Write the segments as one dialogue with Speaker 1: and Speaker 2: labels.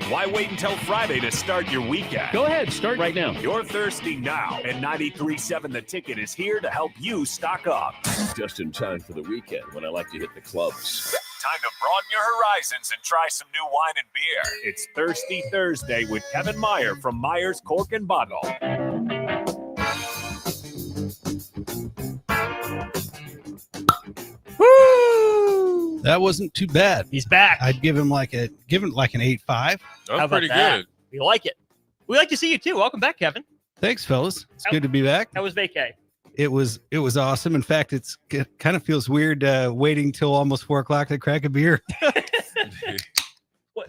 Speaker 1: Why wait until Friday to start your weekend?
Speaker 2: Go ahead, start right now.
Speaker 1: You're thirsty now, and 93.7 The Ticket is here to help you stock up.
Speaker 2: Just in time for the weekend when I like to hit the clubs.
Speaker 1: Time to broaden your horizons and try some new wine and beer. It's Thirsty Thursday with Kevin Meyer from Meyer's Cork and Bottle.
Speaker 3: Woo! That wasn't too bad.
Speaker 4: He's back.
Speaker 3: I'd give him like an 8.5.
Speaker 5: That
Speaker 4: How
Speaker 5: was
Speaker 4: about
Speaker 5: pretty
Speaker 4: that?
Speaker 5: good.
Speaker 4: We like it. We like to see you too. Welcome back, Kevin.
Speaker 3: Thanks, fellas. It's good to be back.
Speaker 4: How was vacay?
Speaker 3: It was awesome. In fact, it kind of feels weird waiting till almost 4:00 to crack a beer.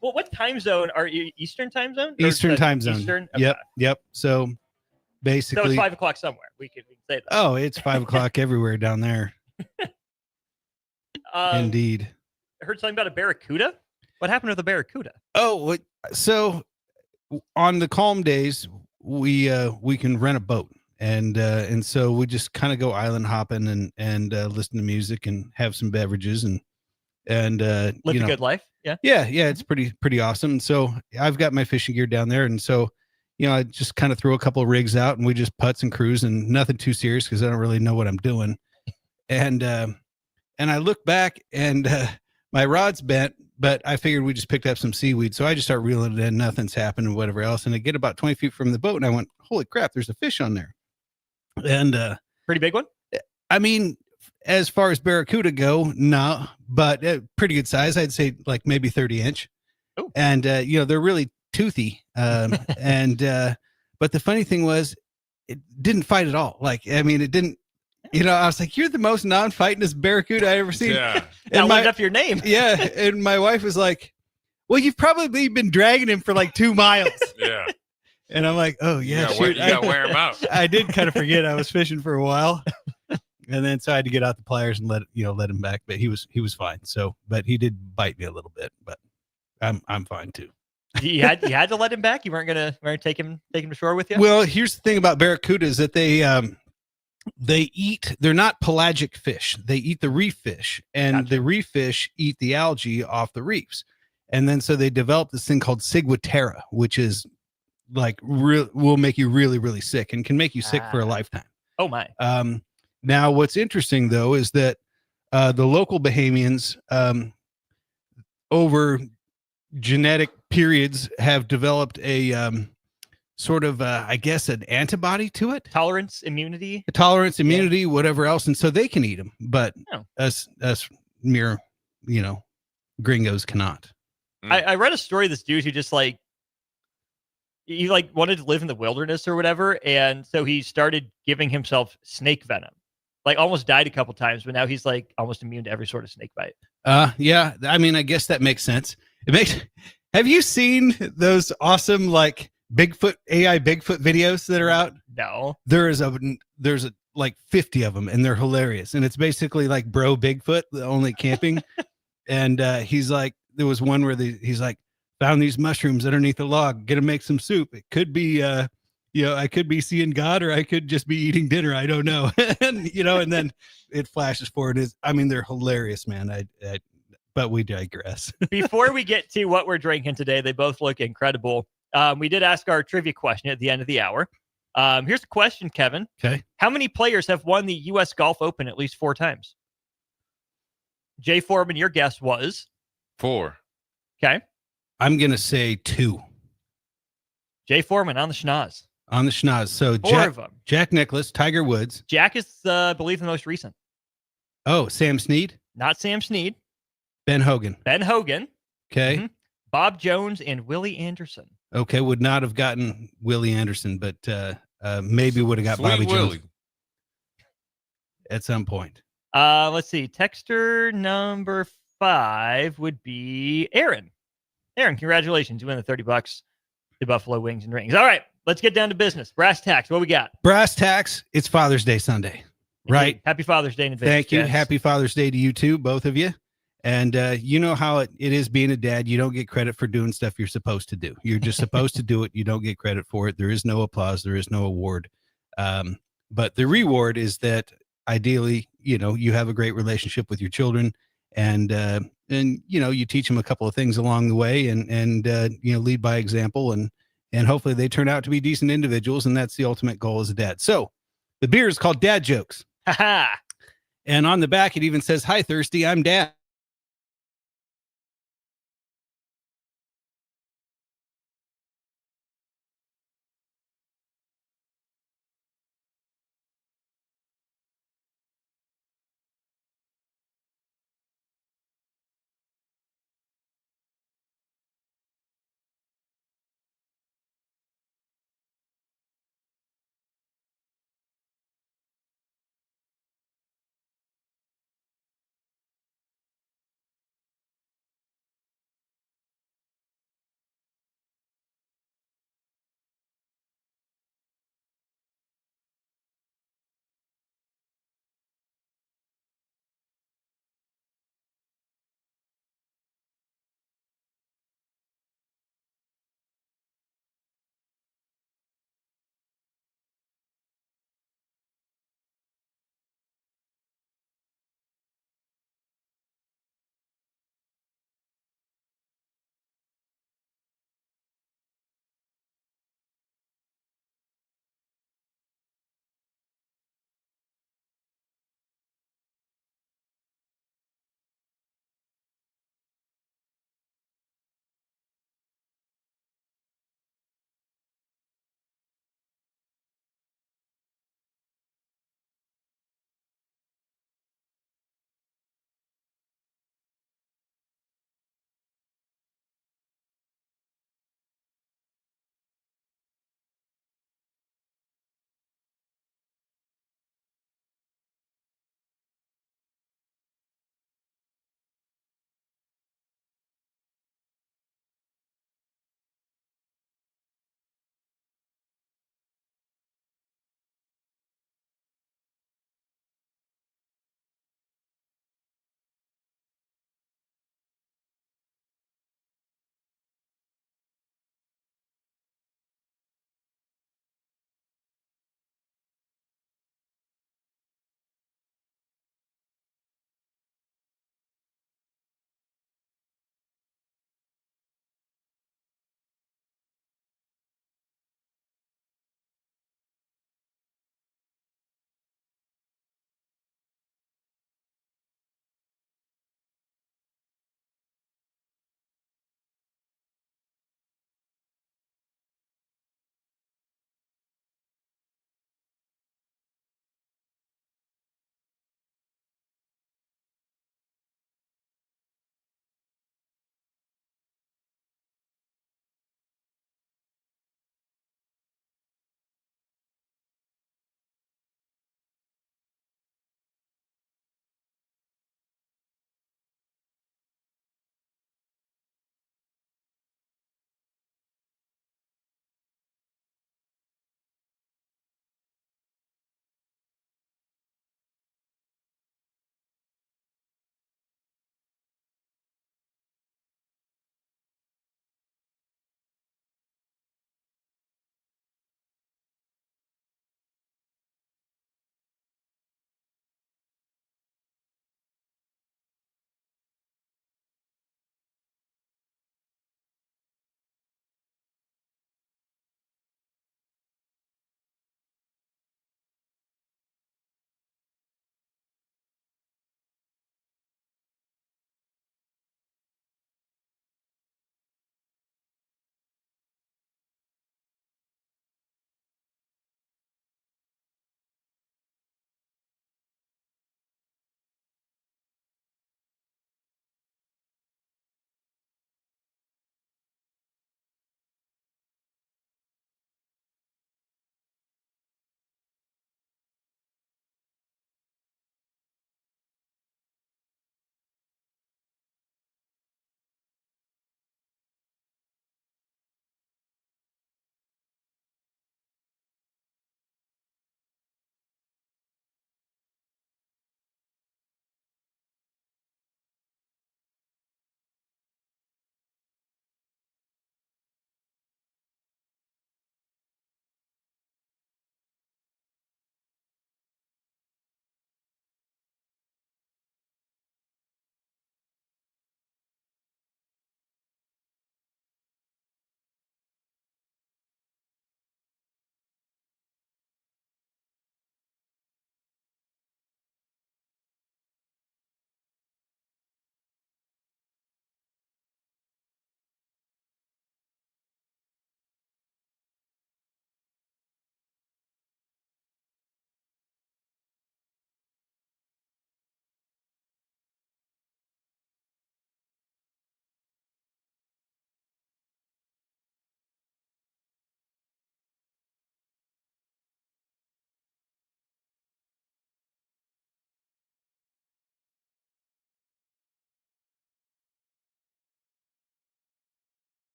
Speaker 4: What time zone are you? Eastern time zone? Or
Speaker 3: Eastern time zone.
Speaker 4: Eastern. Okay.
Speaker 3: Yep. So
Speaker 4: So
Speaker 3: basically,
Speaker 4: it's 5 o'clock somewhere. We can say that.
Speaker 3: oh, it's 5:00 everywhere down there. Indeed.
Speaker 4: I heard something about a barracuda. What happened to the barracuda?
Speaker 3: Oh, so on the calm days, we can rent a boat, and so we just kind of go island hopping and listen to music and have some beverages and
Speaker 4: Live
Speaker 3: you
Speaker 4: a
Speaker 3: know,
Speaker 4: good life. Yeah.
Speaker 3: yeah, it's pretty awesome. And so I've got my fishing gear down there, and so I just kind of throw a couple of rigs out and we just putts and cruise and nothing too serious because I don't really know what I'm doing. And I look back and my rod's bent, but I figured we just picked up some seaweed. So I just start reeling it in. Nothing's happened and whatever else. And I get about 20 feet from the boat and I went, holy crap, there's a fish on there. And
Speaker 4: Pretty big one.
Speaker 3: I mean, as far as barracuda go, no, but pretty good size. I'd say like maybe 30-inch.
Speaker 4: Oh.
Speaker 3: And, they're really toothy. But the funny thing was it didn't fight at all. Like, I mean, it didn't, I was like, you're the most non-fightingest barracuda I ever seen.
Speaker 5: Yeah.
Speaker 4: That
Speaker 3: And
Speaker 4: lived up to your name.
Speaker 3: yeah. And my wife was like, well, you've probably been dragging him for like 2 miles.
Speaker 5: Yeah.
Speaker 3: And I'm like, oh yeah,
Speaker 5: You
Speaker 3: shoot.
Speaker 5: gotta wear them out.
Speaker 3: I did kind of forget I was fishing for a while. And then so I had to get out the pliers and let him back, but he was fine. So, but he did bite me a little bit, but I'm fine too.
Speaker 4: You had to let him back. You weren't gonna take him to shore with you.
Speaker 3: Well, here's the thing about barracuda is that they're not pelagic fish. They eat the reef fish, and
Speaker 4: Gotcha.
Speaker 3: the reef fish eat the algae off the reefs. And then so they developed this thing called ciguatera, which is like will make you really, really sick and can make you sick for a lifetime.
Speaker 4: Oh my.
Speaker 3: Now, what's interesting though is that the local Bahamians, over genetic periods, have developed a sort of, I guess, an antibody to it,
Speaker 4: Tolerance, immunity.
Speaker 3: tolerance, immunity, whatever else, and so they can eat them. But
Speaker 4: Oh.
Speaker 3: us mere, gringos cannot.
Speaker 4: I read a story of this dude who just he wanted to live in the wilderness or whatever, and so he started giving himself snake venom. Like almost died a couple times, but now he's like almost immune to every sort of snake bite.
Speaker 3: Yeah. I mean, I guess that makes sense. Have you seen those awesome like AI Bigfoot videos that are out?
Speaker 4: No.
Speaker 3: There's like 50 of them and they're hilarious. And it's basically like bro Bigfoot, only camping. And he's like, there was one where he's like, found these mushrooms underneath the log, gonna make some soup. It could be, I could be seeing God or I could just be eating dinner. I don't know. And then it flashes forward. They're hilarious, man. But we digress.
Speaker 4: Before we get to what we're drinking today, they both look incredible. We did ask our trivia question at the end of the hour. Here's the question, Kevin.
Speaker 3: Okay.
Speaker 4: How many players have won the U.S. Golf Open at least 4 times? Jay Foreman, your guess was?
Speaker 5: 4.
Speaker 4: Okay.
Speaker 3: I'm going to say 2
Speaker 4: Jay Foreman on the schnoz.
Speaker 3: on the schnoz. So
Speaker 4: 4 of them.
Speaker 3: Jack Nicklaus, Tiger Woods.
Speaker 4: Jack is, I believe, the most recent.
Speaker 3: Oh, Sam Snead,
Speaker 4: Not Sam Snead.
Speaker 3: Ben Hogan.
Speaker 4: Ben Hogan.
Speaker 3: Okay.
Speaker 4: Mhm. Bob Jones and Willie Anderson.
Speaker 3: Okay. Would not have gotten Willie Anderson, but maybe would have got
Speaker 5: Sweet
Speaker 3: Bobby
Speaker 5: Willie.
Speaker 3: Jones at some point.
Speaker 4: Let's see. Texter number 5 would be Aaron. Aaron, congratulations. You win the $30. The Buffalo Wings and Rings. All right. Let's get down to business. Brass tacks. What we got?
Speaker 3: Brass tacks. It's Father's Day Sunday, right?
Speaker 4: Happy Father's Day in advance.
Speaker 3: Thank you.
Speaker 4: gents.
Speaker 3: Happy Father's Day to you too, both of you. And you know how it is being a dad. You don't get credit for doing stuff you're supposed to do. You're just supposed to do it. You don't get credit for it. There is no applause. There is no award. But the reward is that ideally, you have a great relationship with your children and you teach them a couple of things along the way, and lead by example, and hopefully they turn out to be decent individuals, and that's the ultimate goal as a dad. So the beer is called Dad Jokes, and on the back it even says, "Hi Thirsty, I'm Dad."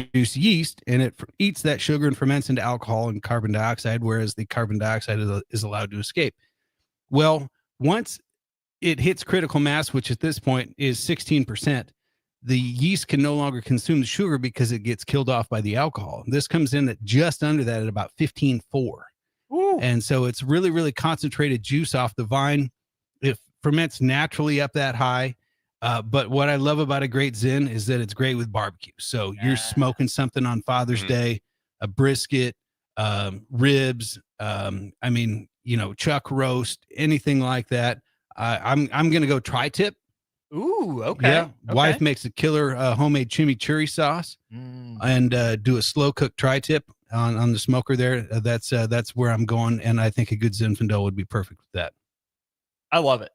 Speaker 3: produce yeast, and it eats that sugar and ferments into alcohol and carbon dioxide, whereas the carbon dioxide is allowed to escape. Well, once it hits critical mass, which at this point is 16%, the yeast can no longer consume the sugar because it gets killed off by the alcohol. This comes in at just under that at about 15.4. And so it's really, really concentrated juice off the vine. It ferments naturally up that high. But what I love about a great Zin is that it's great with barbecue. So you're smoking something on Father's Day, a brisket, ribs, chuck roast, anything like that. I'm going to go tri-tip.
Speaker 4: Ooh, okay.
Speaker 3: Yeah.
Speaker 4: Okay.
Speaker 3: Wife makes a killer homemade chimichurri sauce and do a slow cooked tri-tip on the smoker there. That's where I'm going. And I think a good Zinfandel would be perfect with that.
Speaker 4: I love it.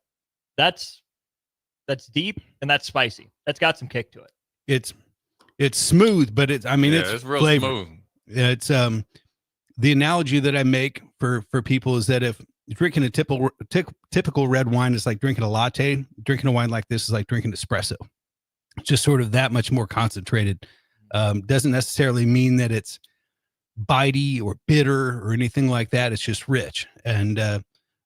Speaker 4: That's deep and that's spicy. That's got some kick to it.
Speaker 3: It's smooth, but it's
Speaker 5: real
Speaker 3: flavor.
Speaker 5: smooth.
Speaker 3: It's the analogy that I make for people is that if drinking a typical red wine is like drinking a latte, drinking a wine like this is like drinking espresso. Just sort of that much more concentrated. Doesn't necessarily mean that it's bitey or bitter or anything like that. It's just rich. And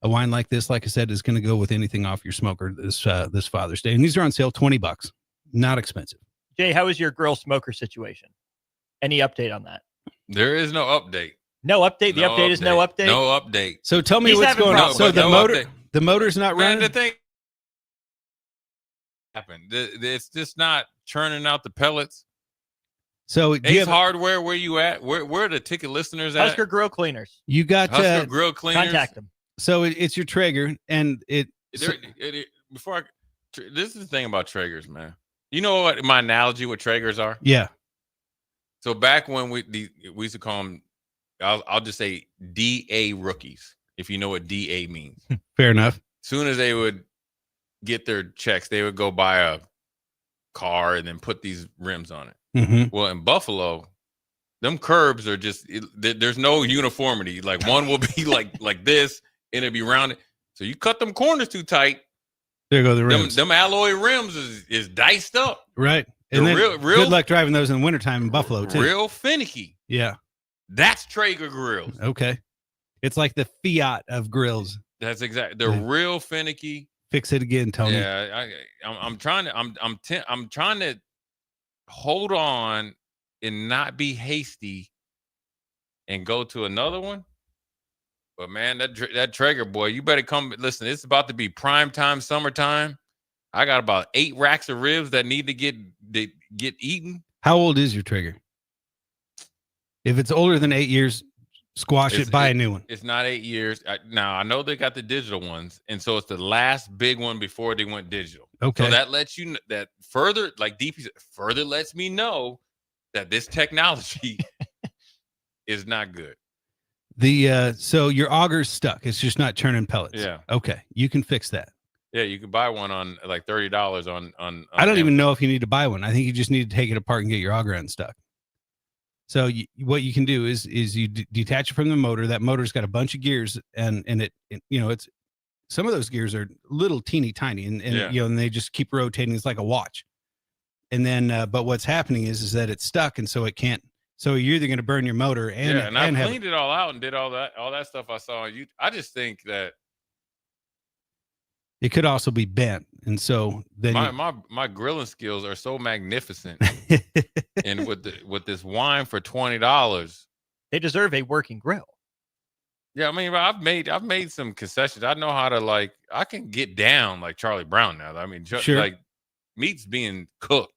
Speaker 3: a wine like this, like I said, is going to go with anything off your smoker this Father's Day. And these are on sale, $20, not expensive.
Speaker 4: Jay, how is your grill smoker situation? Any update on that?
Speaker 5: There is no update.
Speaker 4: No update. The update is no update.
Speaker 5: No update.
Speaker 3: So tell me
Speaker 4: He's
Speaker 3: what's
Speaker 4: having
Speaker 3: going on.
Speaker 4: problems.
Speaker 3: So
Speaker 5: No update.
Speaker 3: the motor's not
Speaker 5: Man,
Speaker 3: running.
Speaker 5: the thing happened. It's just not churning out the pellets.
Speaker 3: So
Speaker 5: Ace Hardware, where you at? Where are the ticket listeners at?
Speaker 4: Husker Grill Cleaners.
Speaker 3: you got
Speaker 5: Husker Grill Cleaners.
Speaker 4: Contact them.
Speaker 3: so it's your Traeger, and
Speaker 5: This is the thing about Traegers, man. You know what my analogy with Traegers are?
Speaker 3: yeah.
Speaker 5: So back when we used to call them, I'll just say DA rookies, if you know what DA means.
Speaker 3: Fair enough.
Speaker 5: Soon as they would get their checks, they would go buy a car and then put these rims on it.
Speaker 3: Mm-hmm.
Speaker 5: Well, in Buffalo, them curbs are just there's no uniformity. Like one will be like this, and it'll be rounded. So you cut them corners too tight.
Speaker 3: There go the rims.
Speaker 5: Them alloy rims is diced up.
Speaker 3: Right. And
Speaker 5: They're
Speaker 3: then
Speaker 5: real-
Speaker 3: good luck driving those in the wintertime in Buffalo, too.
Speaker 5: Real finicky.
Speaker 3: Yeah.
Speaker 5: That's Traeger grills.
Speaker 3: Okay. It's like the Fiat of grills.
Speaker 5: That's exactly. They're
Speaker 3: Yeah.
Speaker 5: real finicky.
Speaker 3: Fix it again, Tony.
Speaker 5: Yeah, I'm trying to hold on and not be hasty and go to another one. But man, that Traeger boy, you better come. Listen, it's about to be prime time, summertime. I got about 8 racks of ribs that need to get eaten.
Speaker 3: How old is your Traeger? If it's older than 8 years, squash it, buy a new one.
Speaker 5: It's not 8 years. Now, I know they got the digital ones, and so it's the last big one before they went digital.
Speaker 3: Okay.
Speaker 5: So that lets you that further, like DP said, further lets me know that this technology is not good.
Speaker 3: So your auger's stuck. It's just not churning pellets.
Speaker 5: Yeah.
Speaker 3: Okay. You can fix that.
Speaker 5: Yeah, you can buy one on like $30 on
Speaker 3: I don't even know if you need to buy one. I think you just need to take it apart and get your auger unstuck. So what you can do is you detach it from the motor. That motor's got a bunch of gears, and it's some of those gears are little teeny tiny, and
Speaker 5: Yeah.
Speaker 3: and they just keep rotating. It's like a watch. And then, but what's happening is that it's stuck, and so it can't. So you're either going to burn your motor and
Speaker 5: I
Speaker 3: have
Speaker 5: cleaned it all out and did all that stuff I saw on YouTube. I just think that
Speaker 3: it could also be bent, and so then
Speaker 5: my grilling skills are so magnificent, and with this wine for $20.
Speaker 4: They deserve a working grill.
Speaker 5: Yeah, I mean, I've made some concessions. I know how to I can get down like Charlie Brown now. I mean,
Speaker 3: Sure.
Speaker 5: like meat's being cooked,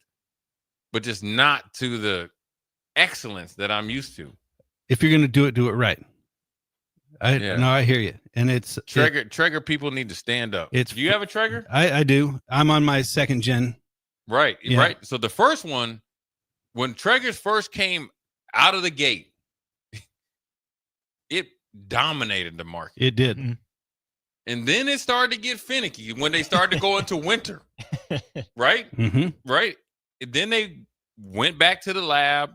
Speaker 5: but just not to the excellence that I'm used to.
Speaker 3: if you're going to do it right. I hear you, and it's
Speaker 5: Traeger people need to stand up. Do you have a Traeger?
Speaker 3: I do. I'm on my second gen.
Speaker 5: Right,
Speaker 3: Yeah.
Speaker 5: right. So the first one, when Traegers first came out of the gate, it dominated the market.
Speaker 3: It did.
Speaker 4: Mhm.
Speaker 5: And then it started to get finicky when they started to go into winter. Right?
Speaker 3: Mm-hmm.
Speaker 5: Right. And then they went back to the lab,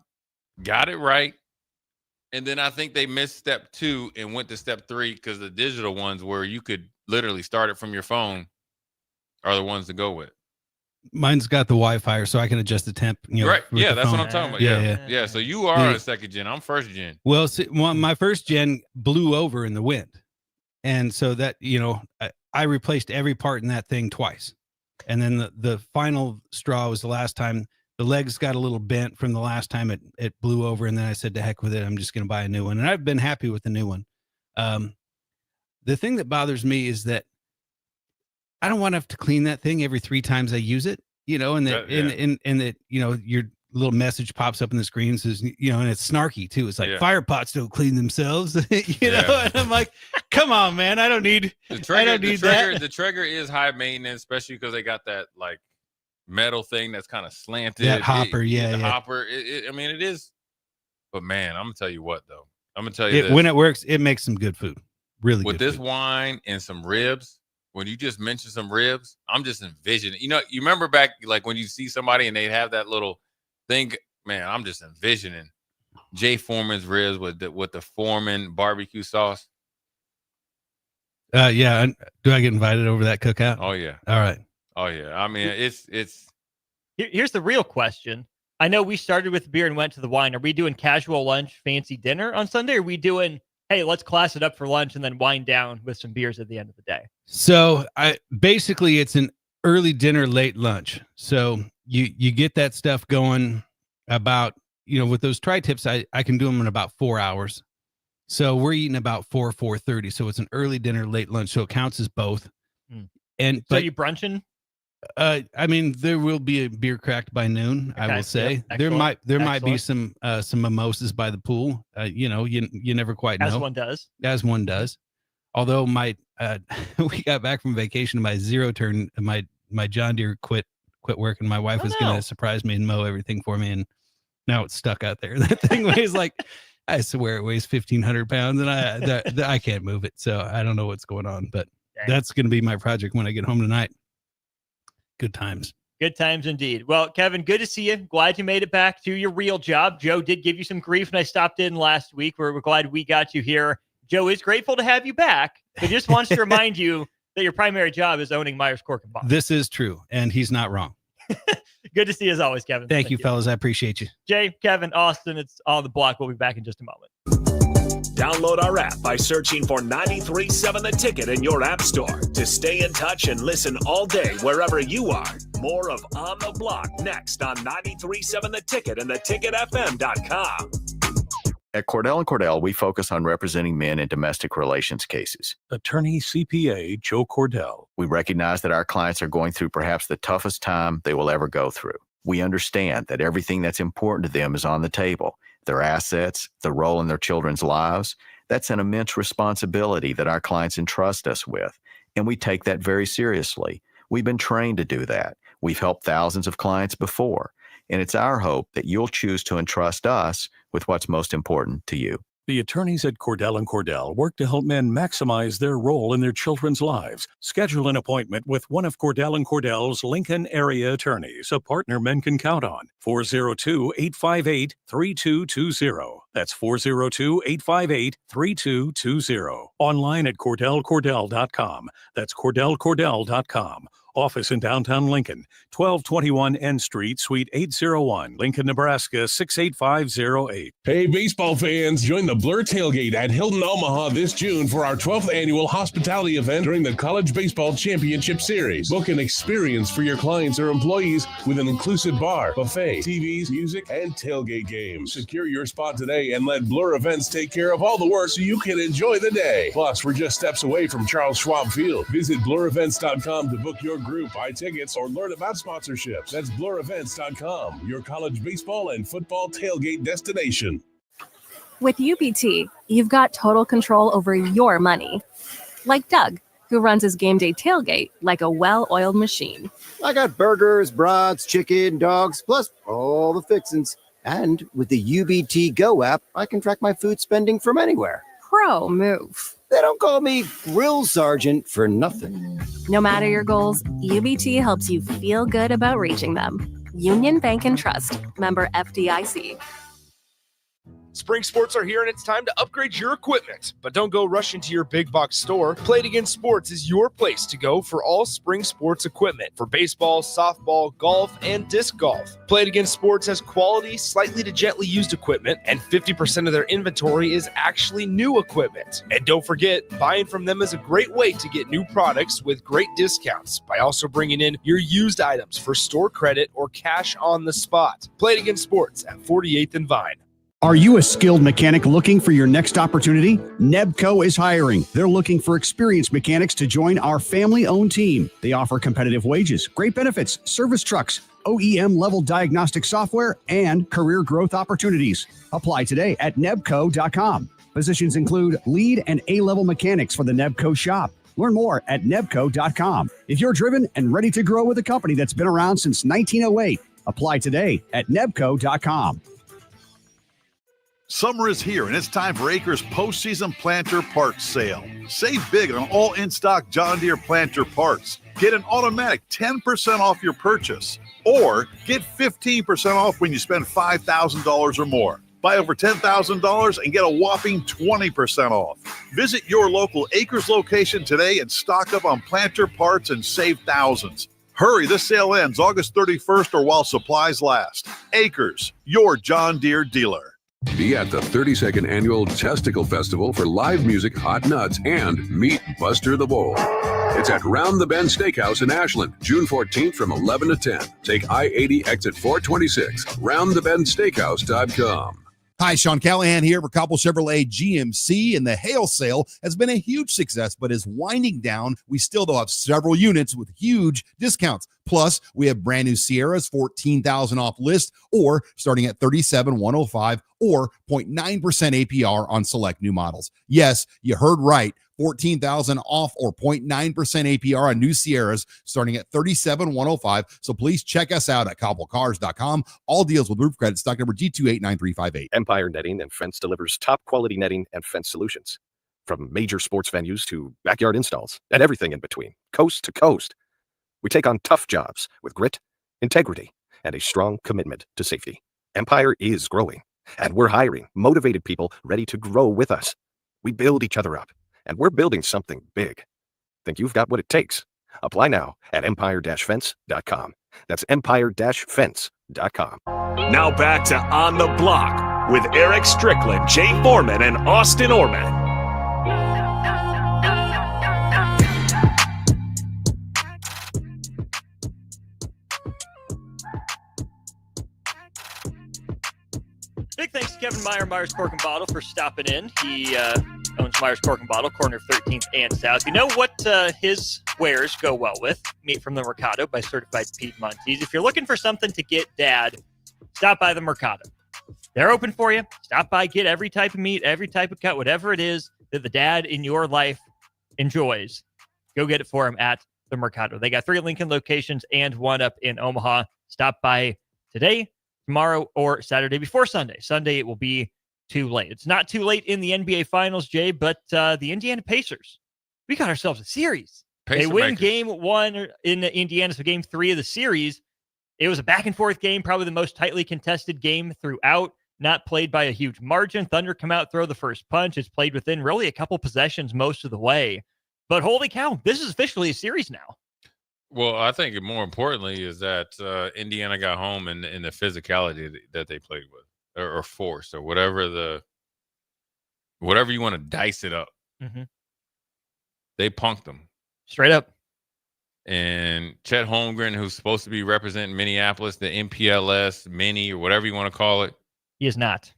Speaker 5: got it right. And then I think they missed step 2 and went to step 3 because the digital ones where you could literally start it from your phone are the ones to go with.
Speaker 3: Mine's got the Wi-Fi, so I can adjust the temp.
Speaker 5: Right.
Speaker 3: with
Speaker 5: Yeah,
Speaker 3: the
Speaker 5: that's
Speaker 3: phone.
Speaker 5: what I'm talking about.
Speaker 3: Yeah,
Speaker 5: Yeah. So you are
Speaker 3: Yeah.
Speaker 5: a second gen. I'm first gen.
Speaker 3: Well, my first gen blew over in the wind, and so that I replaced every part in that thing twice, and then the final straw was the last time. The legs got a little bent from the last time it blew over, and then I said, to heck with it, I'm just going to buy a new one, and I've been happy with the new one. The thing that bothers me is that I don't want to have to clean that thing every 3 times I use it, and that and that your little message pops up in the screen says, and it's snarky too. It's like fire pots don't clean themselves, and I'm like, come on, man, I don't need that.
Speaker 5: The trigger is high maintenance, especially because they got that like metal thing that's kind of slanted.
Speaker 3: That hopper,
Speaker 5: hopper. I mean, it is. But man, I'm gonna tell you what though. I'm gonna tell you this.
Speaker 3: When it works, it makes some good food. Really
Speaker 5: with
Speaker 3: good
Speaker 5: this
Speaker 3: food.
Speaker 5: wine and some ribs. When you just mentioned some ribs, I'm just envisioning. You remember back like when you see somebody and they'd have that little thing. Man, I'm just envisioning Jay Foreman's ribs with the Foreman barbecue sauce.
Speaker 3: Yeah. Do I get invited over that cookout?
Speaker 5: Oh yeah.
Speaker 3: All right.
Speaker 5: Oh yeah. I mean, it's.
Speaker 4: Here's the real question. I know we started with beer and went to the wine. Are we doing casual lunch, fancy dinner on Sunday? Or are we doing, hey, let's class it up for lunch and then wind down with some beers at the end of the day?
Speaker 3: So basically it's an early dinner, late lunch. So you get that stuff going about, with those tri-tips, I can do them in about 4 hours. So we're eating about 4:30. So it's an early dinner, late lunch. So it counts as both. But
Speaker 4: you brunching?
Speaker 3: I mean, there will be a beer cracked by noon. Okay. I will say there might be some mimosas by the pool. You never quite know. As one does. Although we got back from vacation, my zero turn, my John Deere quit working. My wife was going to surprise me and mow everything for me, and now it's stuck out there. That thing weighs I swear it weighs 1,500 pounds, and I can't move it. So I don't know what's going on, but that's going to be my project when I get home tonight. Good times.
Speaker 4: Good times indeed. Well, Kevin, good to see you. Glad you made it back to your real job. Joe did give you some grief, and I stopped in last week. We're glad we got you here. Joe is grateful to have you back, but just wants to remind you that your primary job is owning Myers Cork and Bond.
Speaker 3: This is true, and he's not wrong.
Speaker 4: Good to see you as always, Kevin.
Speaker 3: Thank you, fellas. I appreciate you.
Speaker 4: Jay, Kevin, Austin, it's on the block. We'll be back in just a moment.
Speaker 1: Download our app by searching for 93.7 The Ticket in your app store to stay in touch and listen all day wherever you are. More of On the Block next on 93.7 The Ticket and theticketfm.com.
Speaker 6: At Cordell & Cordell, we focus on representing men in domestic relations cases.
Speaker 7: Attorney CPA Joe Cordell.
Speaker 6: We recognize that our clients are going through perhaps the toughest time they will ever go through. We understand that everything that's important to them is on the table. Their assets, the role in their children's lives. That's an immense responsibility that our clients entrust us with, and we take that very seriously. We've been trained to do that. We've helped thousands of clients before, and it's our hope that you'll choose to entrust us with what's most important to you.
Speaker 7: The attorneys at Cordell & Cordell work to help men maximize their role in their children's lives. Schedule an appointment with one of Cordell & Cordell's Lincoln area attorneys, a partner men can count on. 402-858-3220. That's 402-858-3220. Online at CordellCordell.com. That's CordellCordell.com. Office in downtown Lincoln, 1221 N Street, Suite 801, Lincoln, Nebraska 68508.
Speaker 8: Hey, baseball fans, join the Blur Tailgate at Hilton Omaha this June for our 12th annual hospitality event during the College Baseball Championship Series. Book an experience for your clients or employees with an inclusive bar, buffet, TVs, music, and tailgate games. Secure your spot today and let Blur Events take care of all the work so you can enjoy the day. Plus, we're just steps away from Charles Schwab Field. Visit blurevents.com to book your group, buy tickets, or learn about sponsorships. That's blurevents.com, your college baseball and football tailgate destination.
Speaker 9: With UBT, you've got total control over your money. Like Doug, who runs his game day tailgate like a well-oiled machine.
Speaker 10: I got burgers, brats, chicken, dogs, plus all the fixins. And with the UBT Go app, I can track my food spending from anywhere.
Speaker 9: Pro move.
Speaker 10: They don't call me Grill Sergeant for nothing.
Speaker 9: No matter your goals, UBT helps you feel good about reaching them. Union Bank and Trust. Member FDIC.
Speaker 11: Spring Sports are here and it's time to upgrade your equipment. But don't go rushing to your big box store. Play It Again Sports is your place to go for all spring sports equipment for baseball, softball, golf, and disc golf. Play It Again Sports has quality, slightly to gently used equipment, and 50% of their inventory is actually new equipment. And don't forget, buying from them is a great way to get new products with great discounts by also bringing in your used items for store credit or cash on the spot. Play It Again Sports at 48th and Vine.
Speaker 12: Are you a skilled mechanic looking for your next opportunity? Nebco is hiring. They're looking for experienced mechanics to join our family-owned team. They offer competitive wages, great benefits, service trucks, OEM-level diagnostic software, and career growth opportunities. Apply today at nebco.com. Positions include lead and A-level mechanics for the Nebco shop. Learn more at nebco.com. If you're driven and ready to grow with a company that's been around since 1908, apply today at nebco.com.
Speaker 13: Summer is here, and it's time for Acres postseason planter parts sale. Save big on all in-stock John Deere planter parts. Get an automatic 10% off your purchase, or get 15% off when you spend $5,000 or more. Buy over $10,000 and get a whopping 20% off. Visit your local Acres location today and stock up on planter parts and save thousands. Hurry, this sale ends August 31st or while supplies last. Acres, your John Deere dealer.
Speaker 14: Be at the 32nd Annual Testicle Festival for live music, hot nuts, and meet Buster the Bull. It's at Round the Bend Steakhouse in Ashland, June 14th from 11 to 10. Take I-80 exit 426, roundthebendsteakhouse.com.
Speaker 15: Hi, Sean Callahan here for Cobble Chevrolet GMC, and the hail sale has been a huge success, but is winding down. We still though have several units with huge discounts. Plus, we have brand new Sierras, 14,000 off list, or starting at 37,105, or 0.9% APR on select new models. Yes, you heard right. 14,000 off or 0.9% APR on new Sierras starting at 37,105. So please check us out at cobblecars.com. All deals with roof credit, stock number G289358.
Speaker 16: Empire Netting and Fence delivers top quality netting and fence solutions. From major sports venues to backyard installs and everything in between, coast to coast. We take on tough jobs with grit, integrity, and a strong commitment to safety. Empire is growing, and we're hiring motivated people ready to grow with us. We build each other up, and we're building something big. Think you've got what it takes? Apply now at empire-fence.com. That's empire-fence.com.
Speaker 1: Now back to On the Block with Eric Strickland, Jay Foreman, and Austin Orman.
Speaker 4: Big thanks to Kevin Meyer, Myers Cork and Bottle, for stopping in. He owns Myers Cork and Bottle, corner of 13th and South. You know what his wares go well with? Meat from the Mercado by Certified Piedmontese. If you're looking for something to get Dad, stop by the Mercado. They're open for you. Stop by, get every type of meat, every type of cut, whatever it is that the dad in your life enjoys. Go get it for him at the Mercado. They got 3 Lincoln locations and 1 up in Omaha. Stop by today, tomorrow, or Saturday before Sunday. Sunday, it will be too late. It's not too late in the NBA Finals, Jay, but the Indiana Pacers, we got ourselves a series. They win game 1 in Indiana, so game 3 of the series. It was a back-and-forth game, probably the most tightly contested game throughout, not played by a huge margin. Thunder come out, throw the first punch. It's played within really a couple possessions most of the way. But holy cow, this is officially a series now.
Speaker 5: Well, I think more importantly is that Indiana got home in the physicality that they played with, or force, or whatever you want to dice it up.
Speaker 4: Mm-hmm.
Speaker 5: They punked them
Speaker 4: straight up.
Speaker 5: And Chet Holmgren, who's supposed to be representing Minneapolis, the MPLS mini or whatever you want to call it,
Speaker 4: he is not.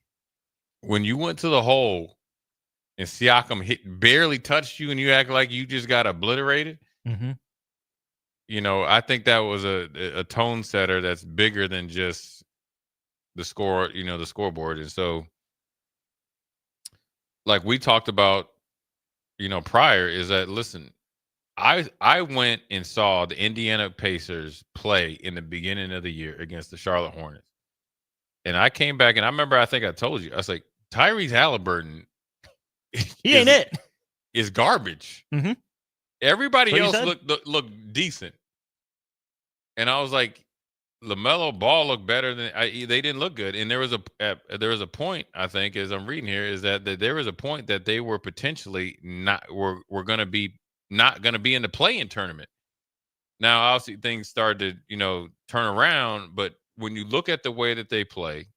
Speaker 5: When you went to the hole and Siakam barely touched you, and you act like you just got obliterated.
Speaker 4: Mm-hmm.
Speaker 5: You know, I think that was a tone setter that's bigger than just the score, the scoreboard. And so, like we talked about, prior, is that, listen, I went and saw the Indiana Pacers play in the beginning of the year against the Charlotte Hornets. And I came back, and I remember, I think I told you, I was like, Tyrese Halliburton,
Speaker 4: he ain't it.
Speaker 5: Is garbage.
Speaker 4: Mm-hmm.
Speaker 5: Everybody else looked decent. And I was like, LaMelo Ball looked better than they didn't look good. And there was a point, I think, as I'm reading here, is that there was a point that they were potentially not going to be in the play-in tournament. Now, obviously, things started to, turn around. But when you look at the way that they play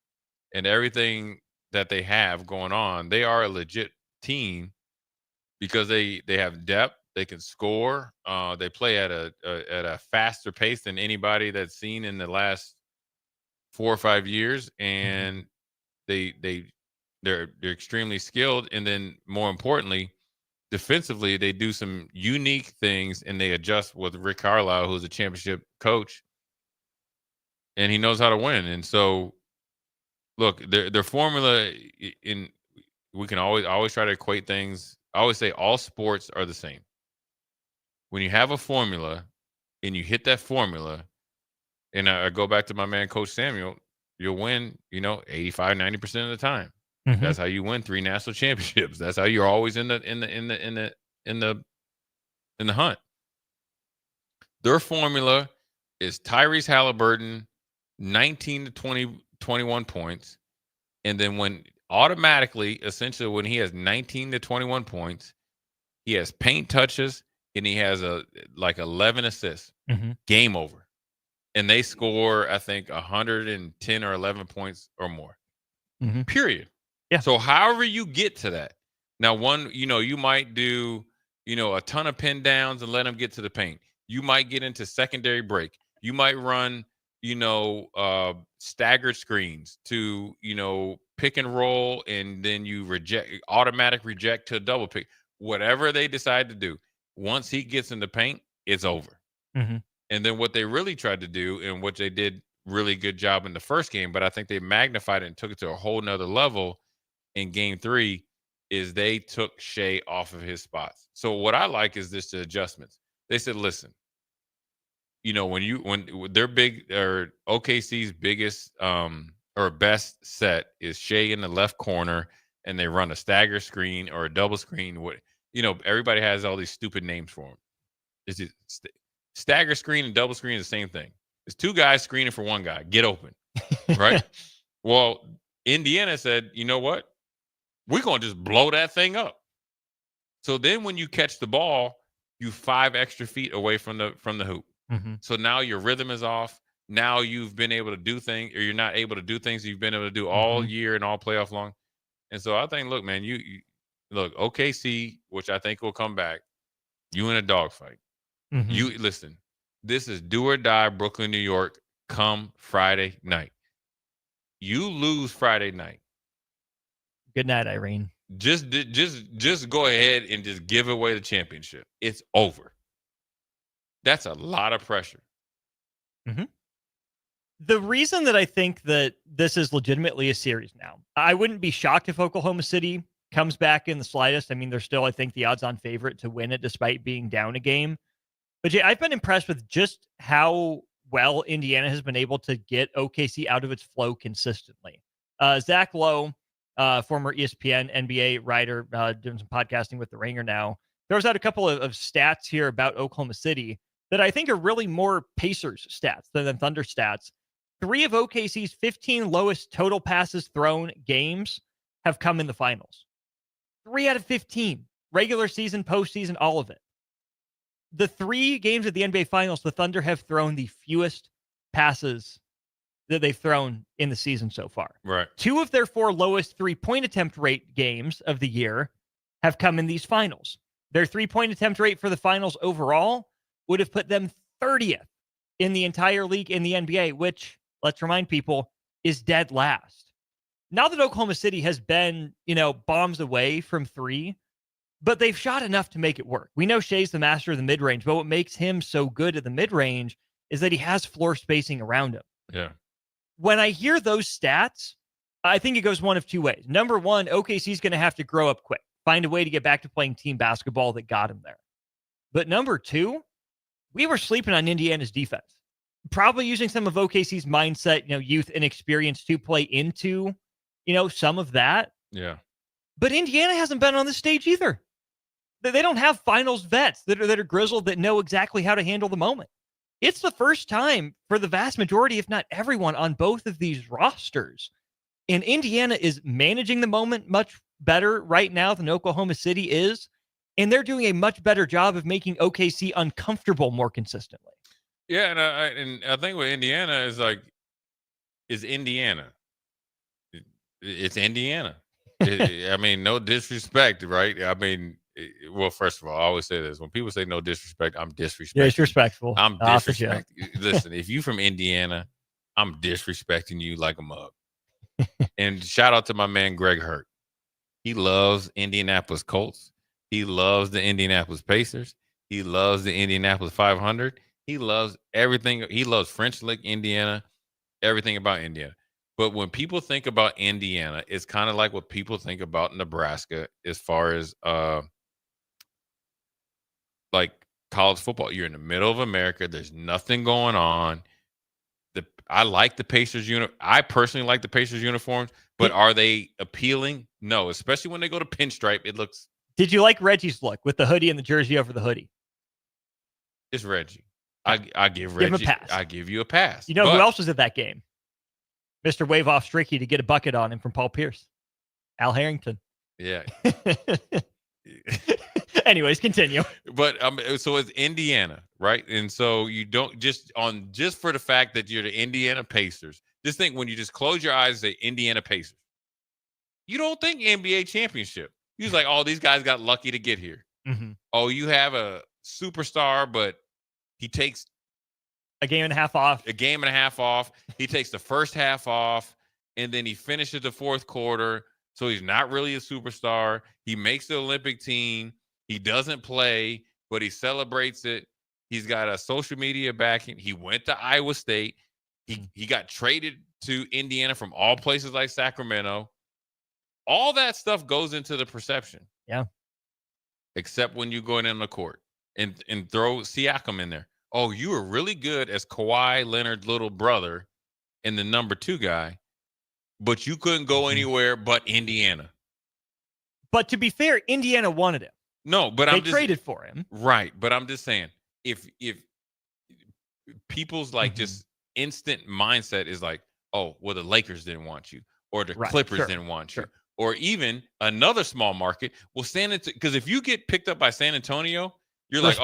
Speaker 5: and everything that they have going on, they are a legit team because they have depth. They can score. They play at a faster pace than anybody that's seen in the last 4 or 5 years, and they're extremely skilled. And then, more importantly, defensively, they do some unique things, and they adjust with Rick Carlisle, who's a championship coach, and he knows how to win. And so, look, their formula we can always try to equate things. I always say all sports are the same. When you have a formula and you hit that formula, and I go back to my man, Coach Samuel, you'll win, 85, 90% of the time.
Speaker 4: Mm-hmm.
Speaker 5: That's how you win 3 national championships. That's how you're always in the hunt. Their formula is Tyrese Halliburton, 19 to 21 points. And then essentially when he has 19 to 21 points, he has paint touches, and he has 11 assists.
Speaker 4: Mm-hmm.
Speaker 5: Game over. And they score, I think, 110 or 11 points or more.
Speaker 4: Mm-hmm.
Speaker 5: Period.
Speaker 4: Yeah.
Speaker 5: So however you get to that. Now, you might do, a ton of pin downs and let them get to the paint. You might get into secondary break. You might run, staggered screens to, pick and roll, and then you automatic reject to a double pick. Whatever they decide to do. Once he gets in the paint, it's over.
Speaker 4: Mm-hmm.
Speaker 5: And then what they really tried to do, and what they did really good job in the first game, but I think they magnified it and took it to a whole nother level in game 3, is they took Shea off of his spots. So what I like is the adjustments. They said, listen, when their big, or OKC's biggest or best set is Shea in the left corner, and they run a stagger screen or a double screen. Everybody has all these stupid names for them. It's just stagger screen and double screen is the same thing. It's 2 guys screening for 1 guy. Get open, right? Well, Indiana said, you know what? We're going to just blow that thing up. So then when you catch the ball, you 5 extra feet away from the hoop.
Speaker 4: Mm-hmm.
Speaker 5: So now your rhythm is off. Now you've been able to do things, or you're not able to do things you've been able to do all year and all playoff long. And so I think, look, man, you look, OKC, which I think will come back, you in a dogfight.
Speaker 4: Mm-hmm.
Speaker 5: You listen, this is do or die Brooklyn, New York, come Friday night. You lose Friday night.
Speaker 4: Good night, Irene.
Speaker 5: Just go ahead and just give away the championship. It's over. That's a lot of pressure.
Speaker 4: Mm-hmm. The reason that I think that this is legitimately a series now, I wouldn't be shocked if Oklahoma City comes back in the slightest. I mean, they're still, I think, the odds-on favorite to win it despite being down a game. But Jay, I've been impressed with just how well Indiana has been able to get OKC out of its flow consistently. Zach Lowe, former ESPN NBA writer, doing some podcasting with The Ringer now, throws out a couple of stats here about Oklahoma City that I think are really more Pacers stats than Thunder stats. 3 of OKC's 15 lowest total passes thrown games have come in the finals. 3 out of 15. Regular season, postseason, all of it. The 3 games of the NBA Finals, the Thunder have thrown the fewest passes that they've thrown in the season so far.
Speaker 5: Right.
Speaker 4: 2 of their 4 lowest 3-point attempt rate games of the year have come in these finals. Their 3-point attempt rate for the finals overall would have put them 30th in the entire league in the NBA, which, let's remind people, is dead last. Now that Oklahoma City has been, bombs away from 3, but they've shot enough to make it work. We know Shea's the master of the mid-range, but what makes him so good at the mid-range is that he has floor spacing around him.
Speaker 5: Yeah.
Speaker 4: When I hear those stats, I think it goes one of 2 ways. Number one, OKC's going to have to grow up quick, find a way to get back to playing team basketball that got him there. But number 2, we were sleeping on Indiana's defense. Probably using some of OKC's mindset, youth and experience to play into, some of that.
Speaker 5: Yeah.
Speaker 4: But Indiana hasn't been on this stage either. They don't have finals vets that are grizzled that know exactly how to handle the moment. it's the first time for the vast majority, if not everyone, on both of these rosters. And Indiana is managing the moment much better right now than Oklahoma City is. And they're doing a much better job of making OKC uncomfortable more consistently.
Speaker 5: Yeah, and I think with Indiana is Indiana. It's Indiana. I mean, no disrespect, right? I mean, well, first of all, I always say this. When people say no disrespect, I'm disrespecting.
Speaker 4: Yeah, it's respectful.
Speaker 5: I'm disrespecting. Listen, if you from Indiana, I'm disrespecting you like a mug. And shout out to my man, Greg Hurt. He loves Indianapolis Colts. He loves the Indianapolis Pacers. He loves the Indianapolis 500. He loves everything. He loves French Lick, Indiana, everything about Indiana. But when people think about Indiana, it's kind of like what people think about Nebraska as far as like college football. You're in the middle of America. There's nothing going on. I like the Pacers I personally like the Pacers uniforms, but are they appealing? No, especially when they go to pinstripe. It looks.
Speaker 4: Did you like Reggie's look with the hoodie and the jersey over the hoodie?
Speaker 5: It's Reggie. I give Reggie.
Speaker 4: Give him a pass.
Speaker 5: I give you a pass.
Speaker 4: You know who else was at that game? Mr. Wave Off Stricky to get a bucket on him from Paul Pierce. Al Harrington.
Speaker 5: Yeah.
Speaker 4: Anyways, continue.
Speaker 5: But so it's Indiana, right? And so you don't just for the fact that you're the Indiana Pacers. Just think when you just close your eyes and say Indiana Pacers, you don't think NBA championship. You're just like, oh, these guys got lucky to get here.
Speaker 4: Mm-hmm.
Speaker 5: Oh, you have a superstar, but he takes
Speaker 4: a game and a half off.
Speaker 5: He takes the first half off, and then he finishes the fourth quarter. So he's not really a superstar. He makes the Olympic team. He doesn't play, but he celebrates it. He's got a social media backing. He went to Iowa State. He got traded to Indiana from all places like Sacramento. All that stuff goes into the perception.
Speaker 4: Yeah.
Speaker 5: Except when you go in on the court and throw Siakam in there. Oh, you were really good as Kawhi Leonard's little brother and the number 2 guy, but you couldn't go anywhere but Indiana.
Speaker 4: But to be fair, Indiana wanted him.
Speaker 5: No, but
Speaker 4: they traded for him.
Speaker 5: Right, but I'm just saying, if people's like just instant mindset is like, oh, well, the Lakers didn't want you, or the Clippers didn't want you, or even another small market will stand into, because if you get picked up by San Antonio, you're like,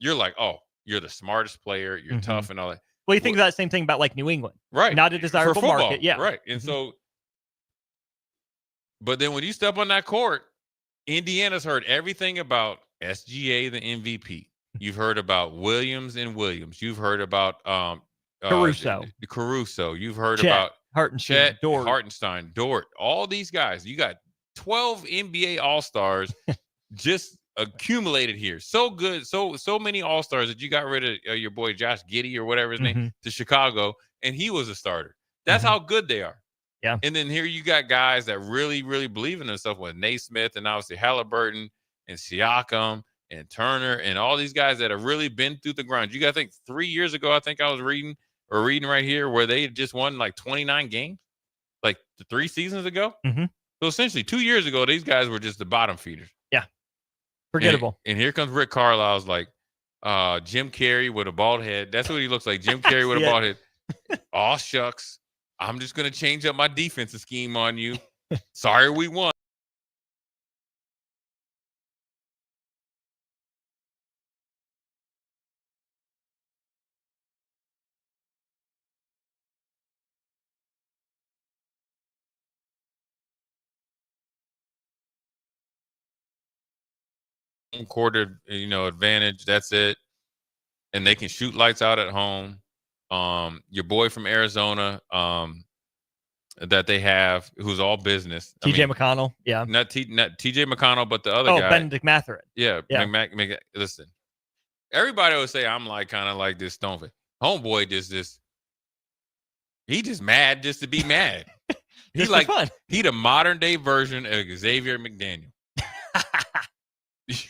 Speaker 5: you're the smartest player, you're tough and all that.
Speaker 4: Well, you think that same thing about like New England,
Speaker 5: right?
Speaker 4: Not a desirable market, yeah,
Speaker 5: right. And so, but then when you step on that court, Indiana's heard everything about SGA, the MVP. You've heard about Williams and Williams. You've heard about
Speaker 4: Caruso.
Speaker 5: You've heard
Speaker 4: Chet,
Speaker 5: about
Speaker 4: Hartenstein,
Speaker 5: Dort. All these guys. You got 12 NBA All-Stars just accumulated here. So good. So many All-Stars that you got rid of your boy Josh Giddey or whatever his name to Chicago, and he was a starter. That's how good they are.
Speaker 4: Yeah.
Speaker 5: And then here you got guys that really, really believe in themselves with Naismith and obviously Halliburton and Siakam and Turner and all these guys that have really been through the grind. You got to think 3 years ago, I think I was reading right here where they just won like 29 games, like 3 seasons ago.
Speaker 4: Mm-hmm.
Speaker 5: So essentially 2 years ago, these guys were just the bottom feeders.
Speaker 4: Yeah. Forgettable.
Speaker 5: And here comes Rick Carlisle's like Jim Carrey with a bald head. That's what he looks like. Jim Carrey with a bald head. Aw, shucks. I'm just going to change up my defensive scheme on you. Sorry, we won. Quarter, advantage. That's it. And they can shoot lights out at home. Your boy from Arizona, that they have, who's all business.
Speaker 4: TJ McConnell, yeah.
Speaker 5: Not TJ McConnell, but the other guy.
Speaker 4: Benedict Mathurin.
Speaker 5: Yeah. Listen, everybody would say I'm like kind of like this Stoneface. Homeboy just he just mad just to be mad. He like fun. He the modern day version of Xavier McDaniel.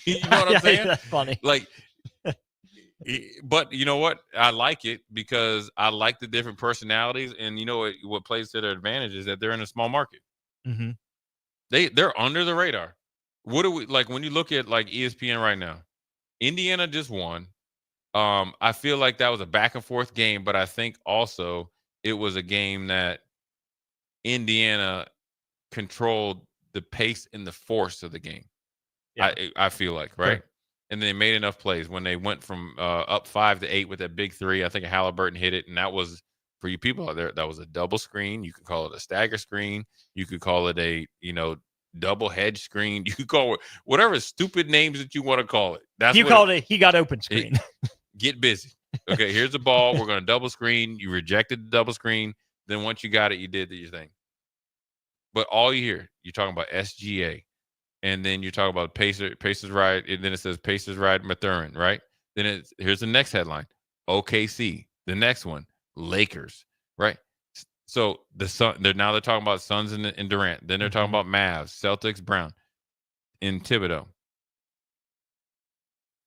Speaker 5: You know what I'm saying?
Speaker 4: That's funny.
Speaker 5: Like, but you know what? I like it because I like the different personalities, and you know what plays to their advantage is that they're in a small market.
Speaker 4: Mm-hmm.
Speaker 5: They're under the radar. What do we like when you look at like ESPN right now? Indiana just won. I feel like that was a back and forth game, but I think also it was a game that Indiana controlled the pace and the force of the game.
Speaker 4: Yeah.
Speaker 5: I feel like, right?
Speaker 4: Sure.
Speaker 5: And they made enough plays when they went from up 5-8 with that big three. I think Halliburton hit it, and that was, for you people out there, that was a double screen. You could call it a stagger screen. You could call it a, double hedge screen. You could call it whatever stupid names that you want to call it. That's
Speaker 4: You
Speaker 5: what
Speaker 4: called it, he got open screen.
Speaker 5: Get busy. Okay, here's the ball. We're going to double screen. You rejected the double screen. Then once you got it, you did your thing. But all you hear, you're talking about SGA. And then you're talking about Pacers ride. And then it says Pacers ride Mathurin, right? Then here's the next headline. OKC. The next one, Lakers, right? So they're talking about Suns and Durant. Then they're talking about Mavs, Celtics, Brown, and Thibodeau.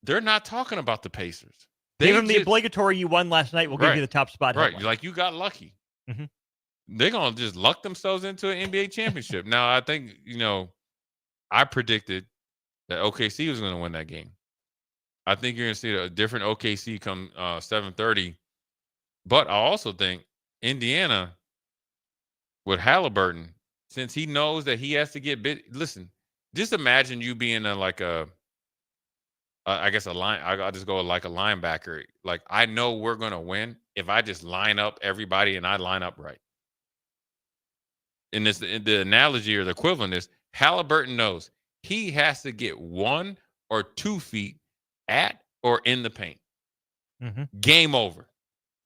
Speaker 5: They're not talking about the Pacers.
Speaker 4: Give them the obligatory you won last night. We'll give you the top spot.
Speaker 5: Right.
Speaker 4: headline.
Speaker 5: Like you got lucky.
Speaker 4: Mm-hmm.
Speaker 5: They're going to just luck themselves into an NBA championship. Now, I think, I predicted that OKC was going to win that game. I think you're going to see a different OKC come 7:30. But I also think Indiana with Halliburton, since he knows that he has to get bit. Listen, just imagine you being I'll just go like a linebacker. Like, I know we're going to win if I just line up everybody and I line up right. And the analogy or the equivalent is Halliburton knows he has to get 1 or 2 feet at or in the paint.
Speaker 4: Mm-hmm.
Speaker 5: Game over.